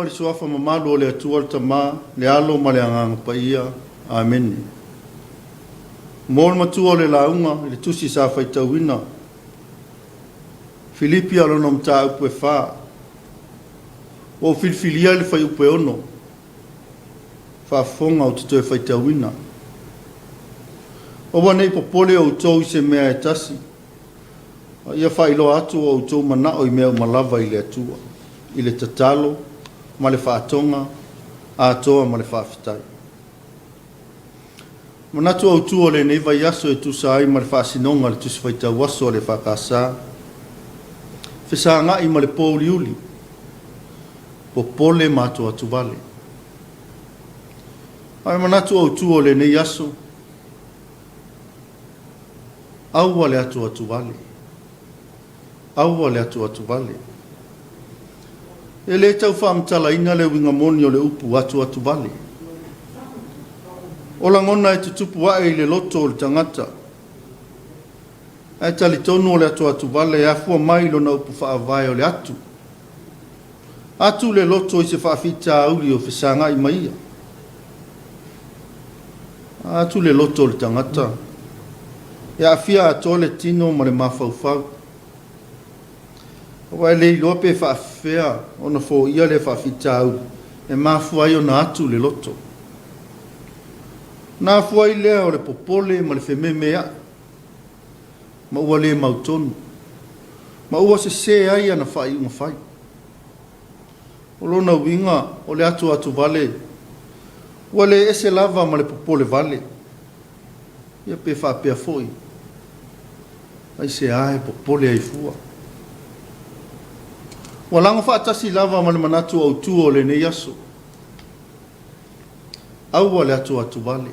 le suafa mamalu o le atua le tamā, le alo ma le agaga paia. Amen. Mo le matua o le launga, le tusi sa faitauina. Filipi alona mta upu e wha. O filfilia le fai upu e ono. Whaafonga o tuto e faitauina. O wanei popole o utou i se mea e tasi. Ia whailo atu o utou mana o i mea malava i le atua. I le tatalo, ma le whaatonga, a atoa ma le whaafitai. Manatu au tua le nei vai aso e tusa ai ma le whaasinonga le tusi whaitau aso le whakasa. Whesa ngai ma le pōli uli. Popole ma atua atu vale. Ai manatu au tua le nei aso. Aua le atu atu vale. Aua le atu atu vale. E le tau whaamtala ina le winga moni o le upu atu atu vale. O la ngona e tutupu wae i le loto o le tangata. E tali tonu o le atu atu vale e afua mai lo na upu whaavai o le atu. Atu le loto i se whaafita auli o whisanga i maia. Atu le loto o le tangata. E afia ato le tino ma le mafaufau. O e le ilope whaafea o na fo ia le whaafita auli. E mafuai o na atu le loto. Nā fuai lea o le popole ma le whememea. Ma ua le mautonu. Ma ua se ai ana whai unga whai. O lona winga o le atu atu vale. Ua le ese lava ma le popole vale. Ia pe whapea foi. Ai se ae popole ai fua. Ua langa whaatasi lava ma le manatu au tu o le nei aso. Aua le atu atu vale.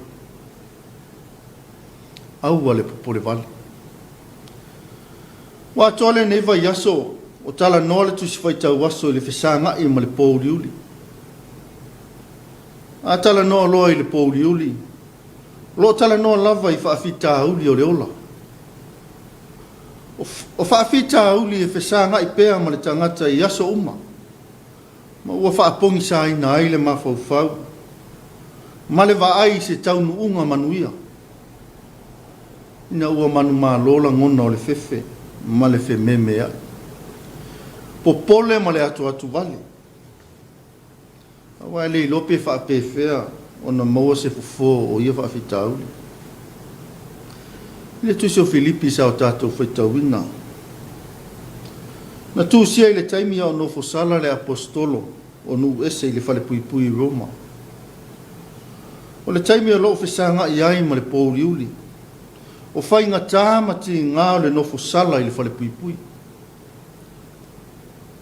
Aua le popole vale. Wa tole nei vai aso o tala noa le tusi whaitau aso i le whesanga i ma le pōuri uli. A tala noa loa i le pōuri uli. Lo tala noa lava i whaafita uli o le ola. O whaafita uli e whesanga i pēa ma le tangata i aso uma. Ma ua whaapongi sa ina ai le mafaufau. Ma le vaai se taunu unga manuia. Ina ua manu maa lola ngona o le fefe, ma le fe meme ai. Popole ma le atu atu vale. Awa le ilope whaapewhea o na maua se fufo o ia whaafita uli. Le tuisi o Filipi sa o tātou whaitauina. Na tūsia i le taimia o nofo sala le apostolo o nuu ese i le whale pui pui Roma. O le taimia lo whesanga i ai ma le pōuri uli. O whainga tāmati ngā o le nofo sala i le whale pui pui.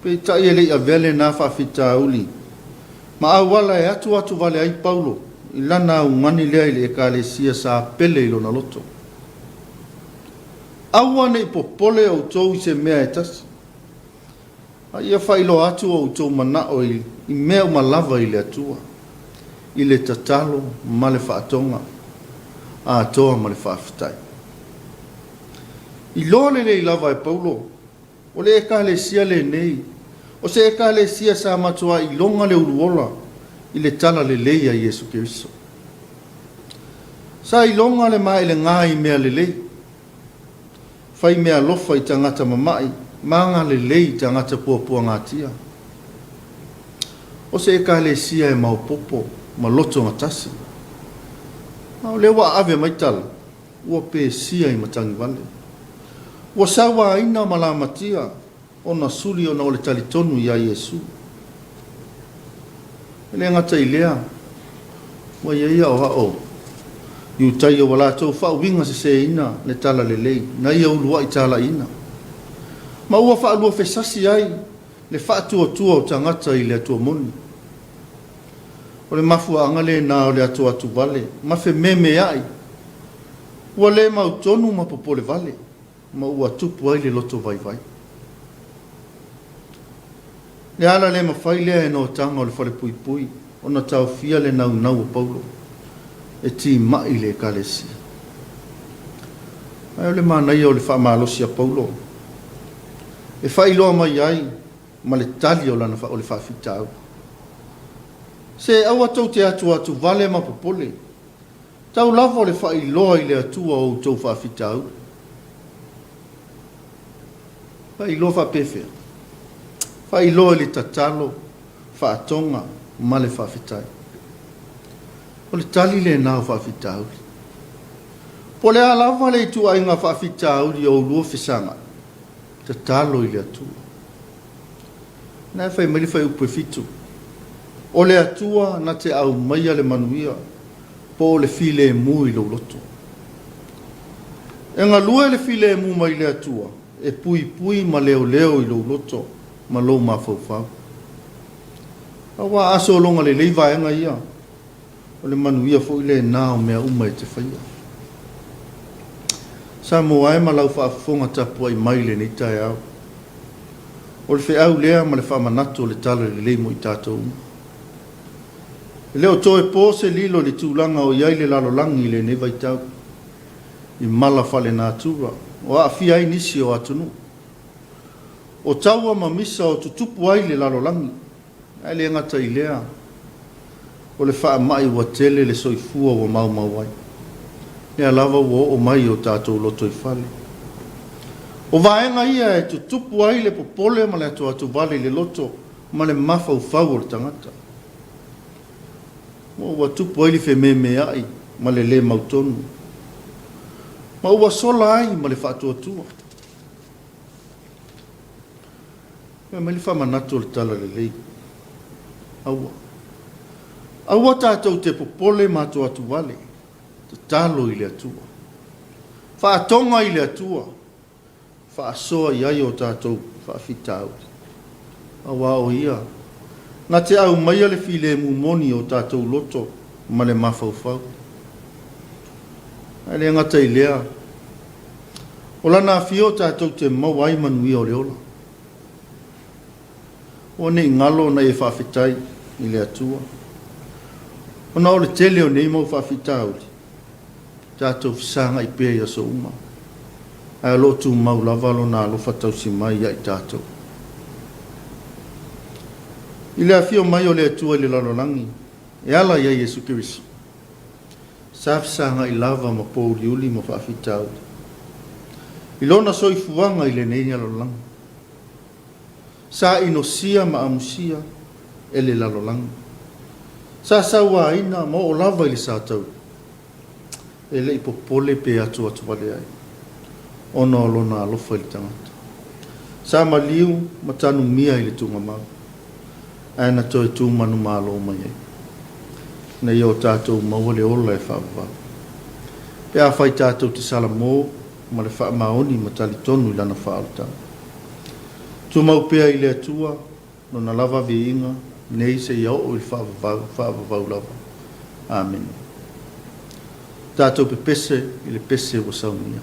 Pe tai e lei a vele nā whawhita uli. Ma awala e atu atu vale ai Paulo. I lana u ngani lea i le ekalesia sa pele i lona loto. Aua nei popole o tau i se mea e tasi. A ia whailo atu o tau manao i mea malava i le atua. I le tatalo ma le whaatonga. A atoa ma le whaafitai. I lole le lava e Paulo. O le ekalesia le nei. O se ekalesia sa matua i longa le uruola. I le tala le leia Yesu Keriso. Sa i longa le mai le ngā i mea le lei. Fai mea lofa i tangata mamai. Manga le lei tangata puapua ngatia. O se ekalesia e maupopo. Ma loto ngatasi. O le wa ave maitala. Ua pe sia i matangi vale. Ua sawa ina malamatia. O na suli o na ole talitonu ia Yesu. Ele ngata i lea. Wa ia o hao. Iu tai o wala tau wha winga se ina le tala le lei. Na ia ulua i tala ina. Ma ua wha alua fesasi ai. Le wha tua tua o tangata i le atua moni. O le mafua angale na o le atu atu vale. Mafe meme ai. Ua le mautonu ma popole vale. Ma ua tupu ai le loto vai vai. Le ala le mawhai lea e no tanga o le whare pui pui. O na tau fia le nau nau o Paulo. E ti mai le kalesi. Ai o le manai o le whaamalosi a Paulo. E whai loa mai ai. Ma le tali o lana o le whaafitau. Se awa tau te atu vale ma popole. Tau lava le wha iloa i le atua o tau wha fitau. Wha iloa wha pefe. Wha iloa le tatalo, wha atonga, ma le wha fitai. O le tali le nao wha fitau. Po le alava le tu ainga wha fitau li o lua fisanga. Tatalo i le atua. Nai whai mali whai upe fitu. O le atua na te au maia le manuia. Po le file mu i lo loto. E ngā lua le file mu mai le atua. E pui ma leo i lo loto. Ma lo ma fau. Awa aso longa le leiva enga ia. O le manuia fo i le nao mea uma e te whaia. Samoa e ma lau whaafonga tapua i mai le nei tae au. O le wheau lea ma le whaamanato le tala le leimo i tātou uma. Leo toe po se lilo le tūlanga o iai le lalolangi le ne vai tau. I mala fale nā tura. O a fia ai nisi o atunu. O taua ma misa o tutupu ai le lalolangi. Ai le ngata i lea. O le wha mai wa tele le soifua wa mau ai. Lea lava o mai o tātou loto i fale. O vaenga ia e tutupu ai le popole ma le atu vale le loto. Ma le mafau fau o le tangata. Mo wa tupu ai le fe me ai, ma le mautonu. Ma ua sola ai, ma le whaatua. Ma le whamanato le tala le lei. Aua. Aua tātou te popole ma atu wale. Te talo i le atua. Whaatonga i le atua. Whaasoa i ai o tātou whaafitau. Aua o ia. Nā te au maia le file mu moni o tātou loto ma le mafau. Ai le ngata i lea. O lana fio tātou te mawai manui o le ola. O nei ngalo na e whawhitai i le atua. O na o le tele o nei mau whawhitau. Tātou fisanga i pēi aso uma. Ai lo tu mau lavalo na alofa tausi mai i tātou. I le afio mai o le atua i le lalolangi. E ala ia Yesu Kiriso. Safisanga i lava ma pouri uli ma whaafitau. I lona soifuanga i le nei lalolangi. Sa inosia ma amusia e le lalolangi. Sa sawa ina ma o lava i le sātau. E le ipopole pe atu wale ai. Ono lona alofa i le tangata. Sa maliu ma tanu mia i le tunga mau. Aina toi tū manu mālo mai ei. Nei o tātou maua le ola e whaavava. Pea whai tātou te sala mō, ma le wha maoni ma tali tonu i lana whaalta. Tu mau pea i le atua, no na lava vi inga, nei se iau o i whaavavau lava. Amen. Tātou pe pese, i le pese o saunia.